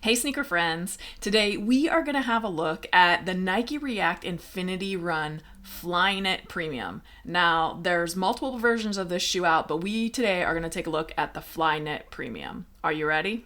Hey sneaker friends, today we are going to have a look at the Nike React Infinity Run Flyknit Premium. Now there's multiple versions of this shoe out, but we today are going to take a look at the Flyknit Premium. Are you ready?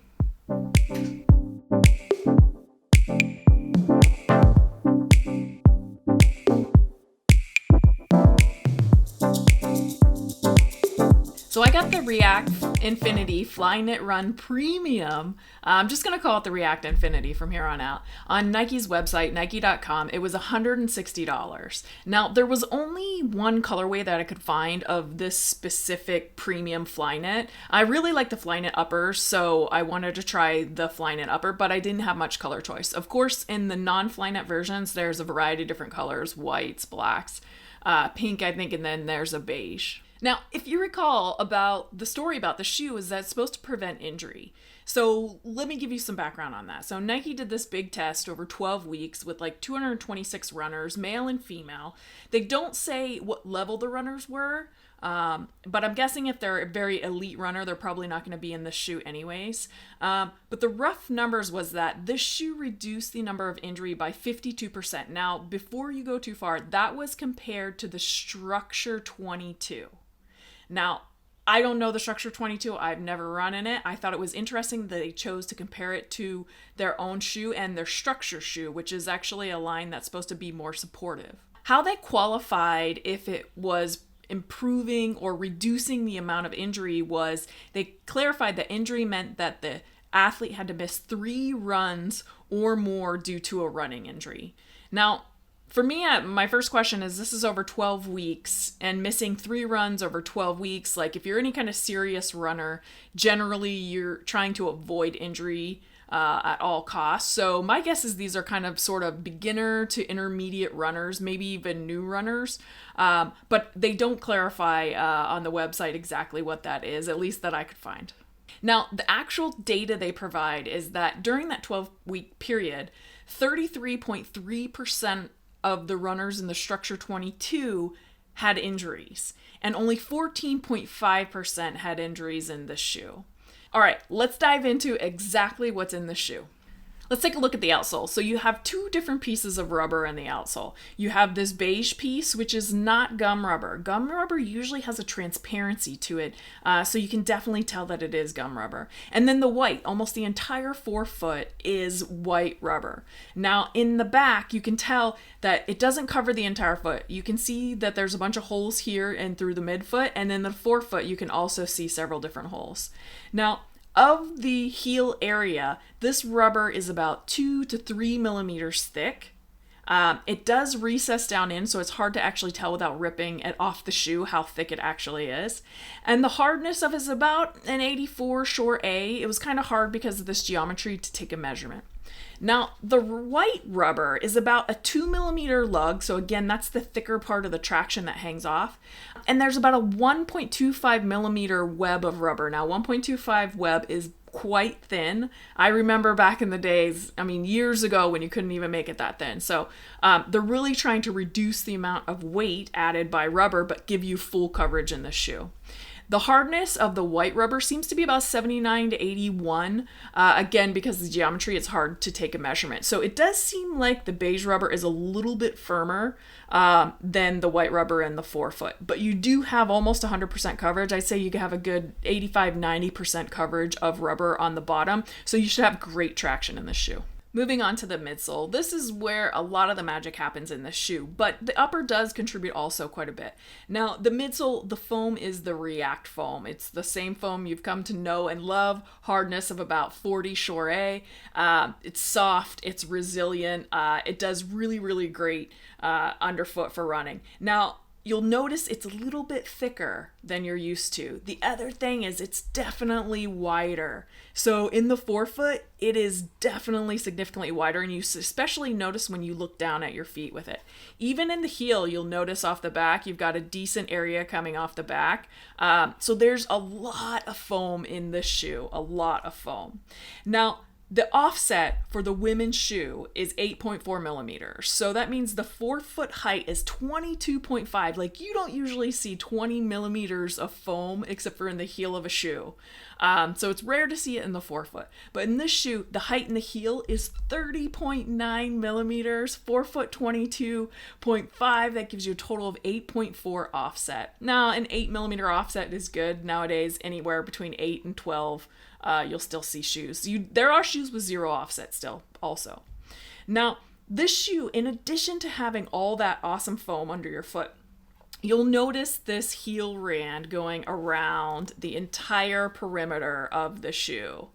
So I got the React Infinity Flyknit Run Premium. I'm just going to call it the React Infinity from here on out. On Nike's website, nike.com, it was $160. Now, there was only one colorway that I could find of this specific premium Flyknit. I really like the Flyknit upper, so I wanted to try the Flyknit upper, but I didn't have much color choice. Of course, in the non-Flyknit versions, there's a variety of different colors, whites, blacks, pink, I think, and then there's a beige. Now, if you recall about the story about the shoe is that it's supposed to prevent injury. So let me give you some background on that. So Nike did this big test over 12 weeks with like 226 runners, male and female. They don't say what level the runners were, but I'm guessing if they're a very elite runner, they're probably not going to be in this shoe anyways. But the rough numbers was that this shoe reduced the number of injury by 52%. Now, before you go too far, that was compared to the Structure 22. Now, I don't know the Structure 22. I've never run in it. I thought it was interesting that they chose to compare it to their own shoe and their Structure shoe, which is actually a line that's supposed to be more supportive. How they qualified if it was improving or reducing the amount of injury was they clarified that injury meant that the athlete had to miss 3 runs or more due to a running injury. Now, for me, my first question is, this is over 12 weeks, and missing 3 runs over 12 weeks, like if you're any kind of serious runner, generally you're trying to avoid injury at all costs. So my guess is these are kind of sort of beginner to intermediate runners, maybe even new runners, but they don't clarify on the website exactly what that is, at least that I could find. Now, the actual data they provide is that during that 12-week period, 33.3% of the runners in the Structure 22 had injuries, and only 14.5% had injuries in this shoe. All right, let's dive into exactly what's in the shoe. Let's take a look at the outsole. So you have 2 different pieces of rubber in the outsole. You have this beige piece, which is not gum rubber. Gum rubber usually has a transparency to it, so you can definitely tell that it is gum rubber. And then the white, almost the entire forefoot is white rubber. Now in the back, you can tell that it doesn't cover the entire foot. You can see that there's a bunch of holes here and through the midfoot, and then the forefoot, you can also see several different holes. Now, of the heel area, this rubber is about 2 to 3 millimeters thick. It does recess down in, so it's hard to actually tell without ripping it off the shoe how thick it actually is. And the hardness of it is about an 84 short A. It was kind of hard because of this geometry to take a measurement. Now, the white rubber is about a 2 millimeter lug, so again, that's the thicker part of the traction that hangs off. And there's about a 1.25 millimeter web of rubber. Now, 1.25 web is quite thin. I remember back in the days, years ago when you couldn't even make it that thin. So they're really trying to reduce the amount of weight added by rubber, but give you full coverage in the shoe. The hardness of the white rubber seems to be about 79 to 81. Again, because of the geometry, it's hard to take a measurement. So it does seem like the beige rubber is a little bit firmer than the white rubber in the forefoot. But you do have almost 100% coverage. I'd say you have a good 85-90% coverage of rubber on the bottom. So you should have great traction in this shoe. Moving on to the midsole. This is where a lot of the magic happens in this shoe, but the upper does contribute also quite a bit. Now, the midsole, the foam is the React foam. It's the same foam you've come to know and love, hardness of about 40 short A. It's soft, it's resilient, it does really, really great underfoot for running. Now, you'll notice it's a little bit thicker than you're used to. The other thing is it's definitely wider. So in the forefoot, it is definitely significantly wider, and you especially notice when you look down at your feet with it. Even in the heel, you'll notice off the back, you've got a decent area coming off the back. So there's a lot of foam in this shoe, a lot of foam. Now, the offset for the women's shoe is 8.4 millimeters. So that means the forefoot height is 22.5. Like, you don't usually see 20 millimeters of foam except for in the heel of a shoe. So it's rare to see it in the forefoot. But in this shoe, the height in the heel is 30.9 millimeters, forefoot 22.5. That gives you a total of 8.4 offset. Now, an 8 millimeter offset is good nowadays. Anywhere between 8 and 12, you'll still see shoes. There are shoes with 0 offset still, also. Now, this shoe, in addition to having all that awesome foam under your foot, you'll notice this heel rand going around the entire perimeter of the shoe.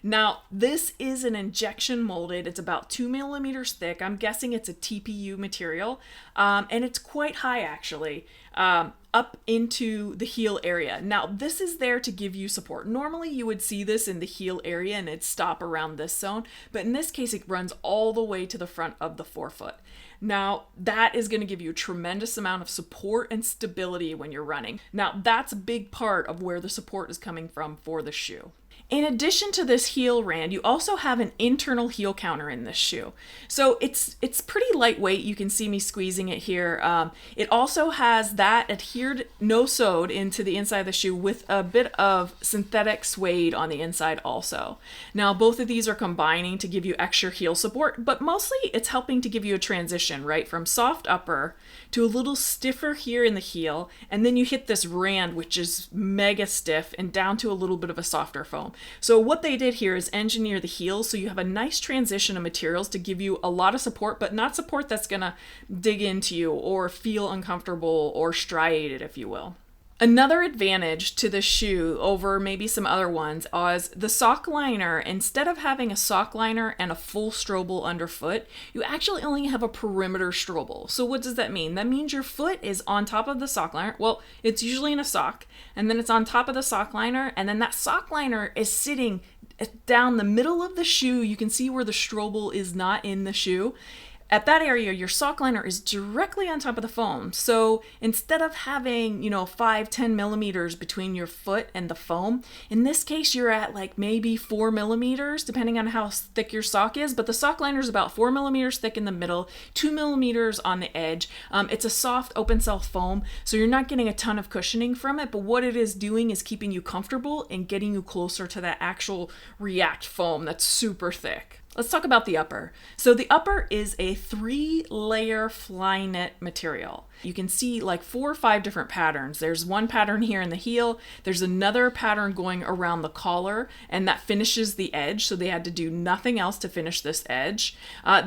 Now, this is an injection molded. It's about 2 millimeters thick. I'm guessing it's a TPU material, and it's quite high actually, up into the heel area. Now, this is there to give you support. Normally, you would see this in the heel area and it'd stop around this zone, but in this case, it runs all the way to the front of the forefoot. Now, that is going to give you a tremendous amount of support and stability when you're running. Now, that's a big part of where the support is coming from for the shoe. In addition to this heel rand, you also have an internal heel counter in this shoe. So it's pretty lightweight. You can see me squeezing it here. It also has that adhered, no sewed into the inside of the shoe with a bit of synthetic suede on the inside also. Now, both of these are combining to give you extra heel support, but mostly it's helping to give you a transition, right? From soft upper to a little stiffer here in the heel, and then you hit this rand, which is mega stiff, and down to a little bit of a softer foam. So what they did here is engineer the heel so you have a nice transition of materials to give you a lot of support, but not support that's gonna dig into you or feel uncomfortable or striated, if you will. Another advantage to the shoe over maybe some other ones is the sock liner. Instead of having a sock liner and a full strobel underfoot, you actually only have a perimeter strobel. So what does that mean? That means your foot is on top of the sock liner. Well, it's usually in a sock, and then it's on top of the sock liner, and then that sock liner is sitting down the middle of the shoe. You can see where the strobel is not in the shoe. At that area, your sock liner is directly on top of the foam. So instead of having, 5-10 millimeters between your foot and the foam, in this case, you're at like maybe 4 millimeters, depending on how thick your sock is. But the sock liner is about 4 millimeters thick in the middle, 2 millimeters on the edge. It's a soft open cell foam, so you're not getting a ton of cushioning from it. But what it is doing is keeping you comfortable and getting you closer to that actual React foam that's super thick. Let's talk about the upper. So the upper is a 3-layer Flyknit material. You can see like 4 or 5 different patterns. There's one pattern here in the heel. There's another pattern going around the collar, and that finishes the edge. So they had to do nothing else to finish this edge.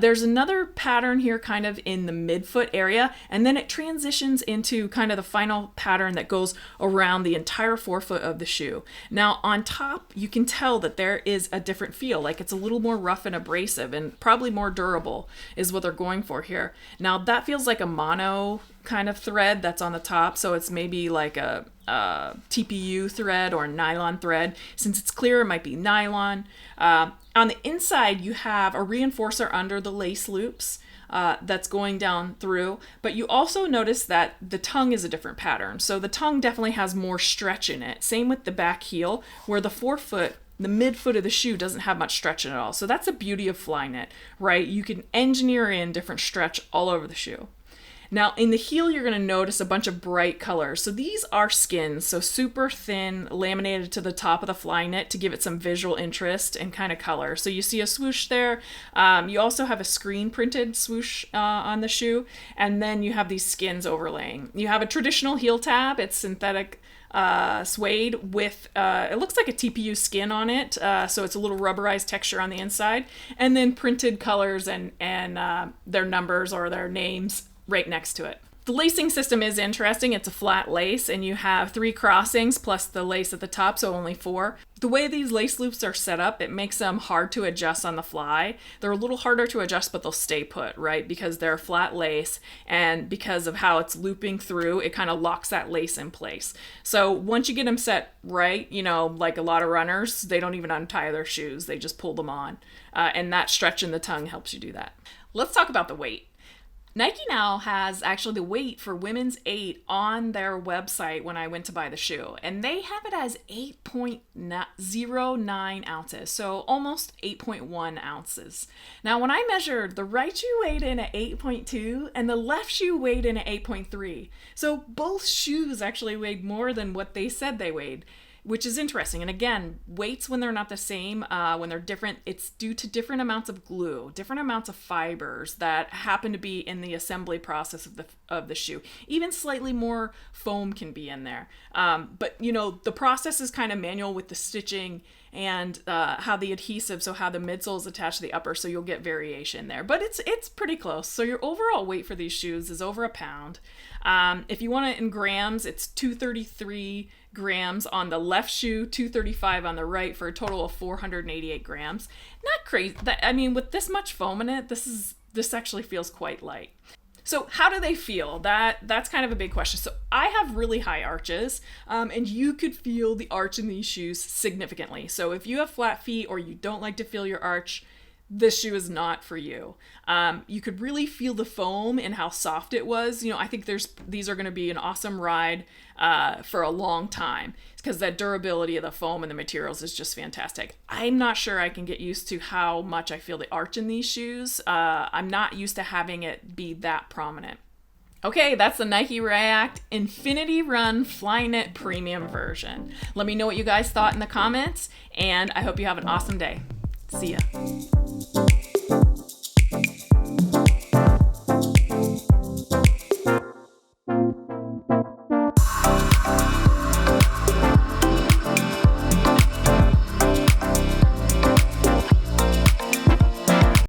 There's another pattern here kind of in the midfoot area, and then it transitions into kind of the final pattern that goes around the entire forefoot of the shoe. Now on top, you can tell that there is a different feel, like it's a little more rough and abrasive and probably more durable is what they're going for here. Now that feels like a mono kind of thread that's on the top, so it's maybe like a TPU thread or nylon thread. Since it's clear, it might be nylon. On the inside, you have a reinforcer under the lace loops that's going down through, but you also notice that the tongue is a different pattern. So the tongue definitely has more stretch in it. Same with the back heel, where the forefoot, the midfoot of the shoe doesn't have much stretch in it at all. So that's the beauty of Flyknit, right? You can engineer in different stretch all over the shoe. Now in the heel, you're going to notice a bunch of bright colors. So these are skins, so super thin, laminated to the top of the Flyknit to give it some visual interest and kind of color. So you see a swoosh there. You also have a screen printed swoosh on the shoe, and then you have these skins overlaying. You have a traditional heel tab. It's synthetic suede with, it looks like a TPU skin on it, so it's a little rubberized texture on the inside, and then printed colors and their numbers or their names right next to it. The lacing system is interesting. It's a flat lace, and you have 3 crossings plus the lace at the top, so only 4. The way these lace loops are set up, it makes them hard to adjust on the fly. They're a little harder to adjust, but they'll stay put, right? Because they're a flat lace, and because of how it's looping through, it kind of locks that lace in place. So once you get them set right, like a lot of runners, they don't even untie their shoes. They just pull them on. And that stretch in the tongue helps you do that. Let's talk about the weight. Nike now has actually the weight for women's 8 on their website when I went to buy the shoe, and they have it as 8.09 ounces, so almost 8.1 ounces. Now when I measured, the right shoe weighed in at 8.2 and the left shoe weighed in at 8.3. So both shoes actually weighed more than what they said they weighed. which is interesting. And again, weights, when they're not the same, when they're different, it's due to different amounts of glue, different amounts of fibers that happen to be in the assembly process of the shoe. Even slightly more foam can be in there. But you know, the process is kind of manual with the stitching and how the adhesive, so how the midsole is attached to the upper, so you'll get variation there. But it's pretty close. So your overall weight for these shoes is over a pound. If you want it in grams, it's 233 grams on the left shoe, 235 on the right, for a total of 488 grams. Not crazy. I mean, with this much foam in it, this actually feels quite light. So how do they feel? That's kind of a big question. So I have really high arches, and you could feel the arch in these shoes significantly. So if you have flat feet or you don't like to feel your arch, this shoe is not for you. You could really feel the foam and how soft it was. You know, I think these are going to be an awesome ride for a long time, because that durability of the foam and the materials is just fantastic. I'm not sure I can get used to how much I feel the arch in these shoes. I'm not used to having it be that prominent. Okay, that's the Nike React Infinity Run Flyknit Premium version. Let me know what you guys thought in the comments, and I hope you have an awesome day. See ya.